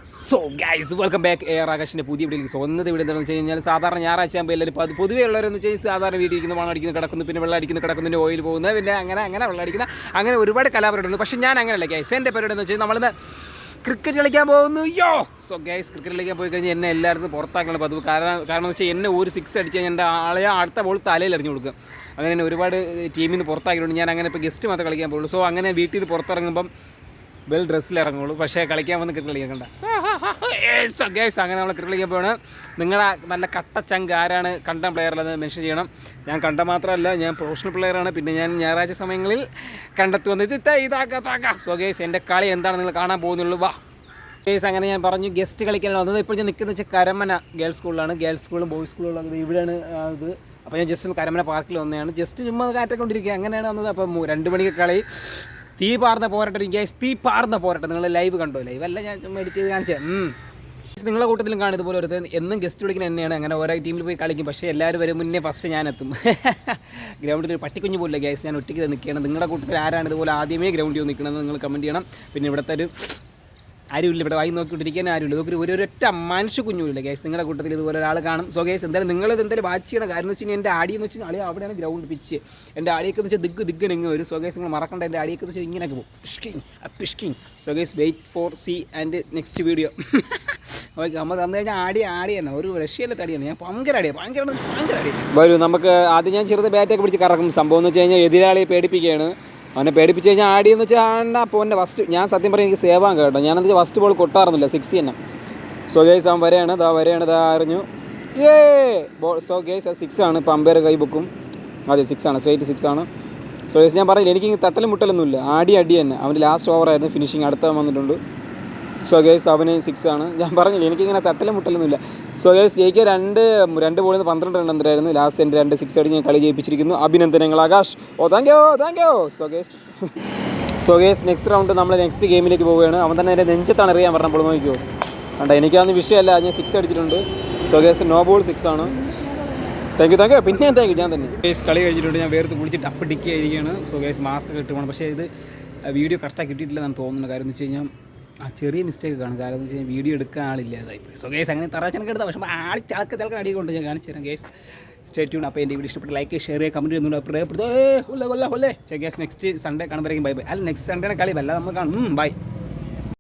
So guys welcome back ആകാശിൻ്റെ പുതിയ വീട്ടിലേക്ക്. ഒന്നത് ഇവിടെ എന്താണെന്ന് വെച്ച് കഴിഞ്ഞാൽ സാധാരണ ഞായറാഴ്ച ആകുമ്പോൾ എല്ലാവരും പൊതുവേ ഉള്ളവരെന്ന് വെച്ച് കഴിഞ്ഞാൽ സാധാരണ വീട്ടിൽ ഇരിക്കുന്ന മണം അടിക്കുന്നു കിടക്കുന്നു, പിന്നെ വെള്ളം അടിക്കുന്നു കിടക്കുന്നതിൻ്റെ ഓയിൽ പോകുന്നത്, പിന്നെ അങ്ങനെ വെള്ളം അടിക്കുന്ന അങ്ങനെ ഒരുപാട് കലാപരിപാടിയുണ്ട്. പക്ഷേ ഞാൻ അങ്ങനെയല്ല ഗൈസ്. എൻ്റെ പരിപാടി എന്ന് വെച്ചാൽ നമ്മളിന്ന് ക്രിക്കറ്റ് കളിക്കാൻ പോകുന്നു. സോ ഗൈസ് ക്രിക്കറ്റ് കളിക്കാൻ പോയി കഴിഞ്ഞാൽ എന്നെ എല്ലായിടത്തും പുറത്താക്കണം പതിവ്. കാരണം എന്ന് വെച്ചാൽ എന്നെ ഒരു 6 അടിച്ച് കഴിഞ്ഞാൽ എൻ്റെ ആളെ അടുത്ത ബോൾ തലയിൽ എറിഞ്ഞു കൊടുക്കും. അങ്ങനെ തന്നെ ഒരുപാട് ടീമിൽ നിന്ന് പുറത്താക്കിയിട്ടുണ്ട്. ഞാൻ അങ്ങനെ ഇപ്പോൾ ഗസ്റ്റ് മാത്രമേ കളിക്കാൻ പോകുള്ളൂ. സോ അങ്ങനെ വീട്ടിൽ നിന്ന് പുറത്തിറങ്ങുമ്പം വെൽ ഡ്രസ്സിൽ ഇറങ്ങുള്ളൂ, പക്ഷേ കളിക്കാൻ വന്ന് ക്രിക്കറ്റ് കളിക്കണ്ട. സോ ഗൈസ് അങ്ങനെ നമ്മൾ ക്രിക്കറ്റ് കളിക്കാൻ പോവാണ്. നിങ്ങളുടെ നല്ല കട്ട ചങ്ക് ആരാണ് കണ്ടം പ്ലെയറിലെന്ന് മെൻഷൻ ചെയ്യണം. ഞാൻ കണ്ട മാത്രമല്ല, ഞാൻ പ്രൊഫഷണൽ പ്ലെയറാണ്. പിന്നെ ഞാൻ ഞായറാഴ്ച സമയങ്ങളിൽ കണ്ടെത്തി വന്നത് ഇതാക്കാം. സോ ഗൈസ് എൻ്റെ കളി എന്താണ് നിങ്ങൾ കാണാൻ പോകുന്നുള്ളൂ. വാ ഗൈസ്. അങ്ങനെ ഞാൻ പറഞ്ഞു ഗസ്റ്റ് കളിക്കാനാണ് വന്നത്. ഇപ്പോൾ ഞാൻ നിൽക്കുന്നത് വെച്ചാൽ കരമന ഗേൾസ് സ്കൂളിലാണ്. ഗേൾസ് സ്കൂളും ബോയ്സ് സ്കൂളും ഇവിടെയാണ് ഇത്. അപ്പോൾ ഞാൻ ജസ്റ്റ് കരമന പാർക്കിൽ വന്നതാണ്. ജസ്റ്റ് ചുമ്മാ കാറ്റൊക്കെ കൊണ്ടിരിക്കുക, അങ്ങനെയാണ് വന്നത്. അപ്പോൾ 2 മണിക്ക് കളി. തീ പാർന്ന പോരാട്ടം. ഗ്യാസ് തീ പാർന്ന പോരാട്ടം. നിങ്ങൾ ലൈവ് കണ്ടോ? ലൈവ് അല്ല, ഞാൻ ചുമ്മാ എഡിറ്റ് ചെയ്ത് കാണിച്ചത്. നിങ്ങളെ കൂട്ടത്തിലും കാണും ഇതുപോലെ ഒരു എന്നും ഗസ്റ്റ് വിളിക്കുന്നത് തന്നെയാണ്. അങ്ങനെ ഓരോ ടീമിൽ പോയി കളിക്കും. പക്ഷേ എല്ലാവരും വരും മുന്നേ ഫസ്റ്റ് ഞാൻ എത്തും. ഗ്രൗണ്ടിൽ ഒരു പട്ടിക്കുഞ്ഞ് പോലില്ല ഗ്യാസ്. ഞാൻ ഒറ്റയ്ക്ക് നിൽക്കുകയാണ്. നിങ്ങളുടെ കൂട്ടത്തിൽ ആരാണ് ഇതുപോലെ ആദ്യമേ ഗ്രൗണ്ടിൽ നിൽക്കണമെന്ന് നിങ്ങൾ കമൻറ്റ് ചെയ്യണം. പിന്നെ ഇവിടുത്തെ ഒരു ആരുമില്ല, ഇവിടെ വായി നോക്കിക്കൊണ്ടിരിക്കാൻ ആരുമില്ല. ഇതൊക്കെ ഒരൊറ്റ മനുഷ്യ കുഞ്ഞുമില്ല ഗ്യാസ്. നിങ്ങളുടെ കൂട്ടത്തിൽ ഇതുപോലെ ഒരാൾ കാണും. സോ ഗ്യാസ് എന്തായാലും നിങ്ങളിത് എന്തായാലും വാച്ച് ചെയ്യണം. കാരണം എന്ന് വെച്ച് കഴിഞ്ഞാൽ എൻ്റെ ആടിയെന്ന് വെച്ച് കഴിഞ്ഞാൽ അവിടെയാണ് ഗ്രൗണ്ട് പിച്ച്. എൻ്റെ ആടിയൊക്കെ എന്ന് വെച്ചാൽ ദിഗ്ഗനെങ്ങ് വരും. സോ ഗ്യാസ് നിങ്ങൾ മറക്കണ്ട. എൻ്റെ ആടിയൊക്കെ എന്ന് വെച്ചാൽ ഇങ്ങനെയൊക്കെ പോകും. പിഷ്കിങ്. So guys wait for see and next video. Okay, നമ്മൾ തന്നു കഴിഞ്ഞാൽ ആടി തന്നെ ഒരു റഷ്യയിലെ തടിയാണ്. ഞാൻ ഭയങ്കര അടിയാണ്. വരും നമുക്ക് ആദ്യം ഞാൻ ചെറുത് ബാറ്റൊക്കെ പിടിച്ച് കറക്കും. സംഭവം എന്ന് വെച്ച് കഴിഞ്ഞാൽ എതിരാളിയെ പേടിപ്പിക്കുകയാണ്. അവനെ പേടിപ്പിച്ച് കഴിഞ്ഞാൽ ആടിയെന്ന് വെച്ചാൽ ആണ്ടാ അപ്പോൾ എൻ്റെ ഫസ്റ്റ് ഞാൻ സത്യം പറഞ്ഞാൽ എനിക്ക് സേവാൻ കേട്ടോ. ഞാനെന്ന് വെച്ചാൽ ഫസ്റ്റ് ബോൾ കൊട്ടാറുന്നില്ല, 6 തന്നെ. സോ ഗൈസ് അവൻ വരെയാണ്, ഇതാ അറിഞ്ഞു. സോ ഗൈസ് അത് 6 ആണ്. ഇപ്പോൾ അമ്പയർ കൈ ബുക്കും. അതെ 6 ആണ്, സ്ട്രേറ്റ് 6 ആണ്. സോ ഗൈസ് ഞാൻ പറഞ്ഞില്ല, എനിക്ക് തട്ടലും മുട്ടലൊന്നുമില്ല. അടി തന്നെ. അവൻ്റെ ലാസ്റ്റ് ഓവറായിരുന്നു ഫിനിഷിങ്. അടുത്ത വന്നിട്ടുണ്ട്. സോ ഗൈസ് അവന് 6 ആണ്. ഞാൻ പറഞ്ഞില്ല എനിക്കിങ്ങനെ തട്ടലും മുട്ടലൊന്നുമില്ല. സോ ഗൈസ് ജയിക്കുക 2 ബോളിൽ നിന്ന് 12 റൺ എന്തായിരുന്നു. ലാസ്റ്റ് എൻ്റെ 2 6 അടിച്ച് ഞാൻ കളി ജയിപ്പിച്ചിരിക്കുന്നു. അഭിനന്ദനങ്ങൾ Akash. Thank you. So guys next round നമ്മൾ നെക്സ്റ്റ് ഗെയിമിലേക്ക് പോവുകയാണ്. അവൻ തന്നെ എൻ്റെ നെഞ്ചത്താണ് എറിയാൻ പറഞ്ഞപ്പോൾ നോക്കിയോ. കണ്ട എനിക്കാവുന്ന വിഷയമല്ല, ഞാൻ 6 അടിച്ചിട്ടുണ്ട്. സോ ഗൈസ് നോ ബോൾ 6 ആണ്. Thank you. പിന്നെ താങ്ക് യു. ഞാൻ തന്നെ ഗൈസ് കളി കഴിഞ്ഞിട്ടുണ്ട്. ഞാൻ വേർത്ത് കുളിച്ചിട്ട് അപ്പിടിക്കുകയായിരിക്കുകയാണ്. സോ ഗൈസ് മാസ്ക് കിട്ടുവാണ്. പക്ഷേ ഇത് വീഡിയോ കറക്റ്റായി കിട്ടിയിട്ടില്ലെന്നാണ് തോന്നുന്നത്. കാര്യം എന്ന് വെച്ച് കഴിഞ്ഞാൽ ചെറിയ മിസ്റ്റേക്ക് കാണും. കാരണം എന്ന് വെച്ച് കഴിഞ്ഞാൽ വീഡിയോ എടുക്കാൻ ആളില്ലാതായിപ്പോയി. സോ ഗൈസ് അങ്ങനെ തറാച്ചനൊക്കെ എടുത്താൽ പക്ഷേ ചലക്ക അടി കൊണ്ട് ഞാൻ കാണിച്ചു തരാം ഗൈസ്. Stay tune. അപ്പോൾ എൻ്റെ വീഡിയോ ഇഷ്ടപ്പെട്ട് ലൈക്ക് ഷെയർ ചെയ്യുക, കമൻറ്റ് ചെയ്യുന്നുണ്ട്. ഗ്യാസ് നെക്സ്റ്റ് സൺഡേ കാണുമ്പോഴേക്കും ബൈ. അല്ല നെക്സ്റ്റ് സൺഡേ കളി വല്ല നമ്മൾ കാണും. ബൈ.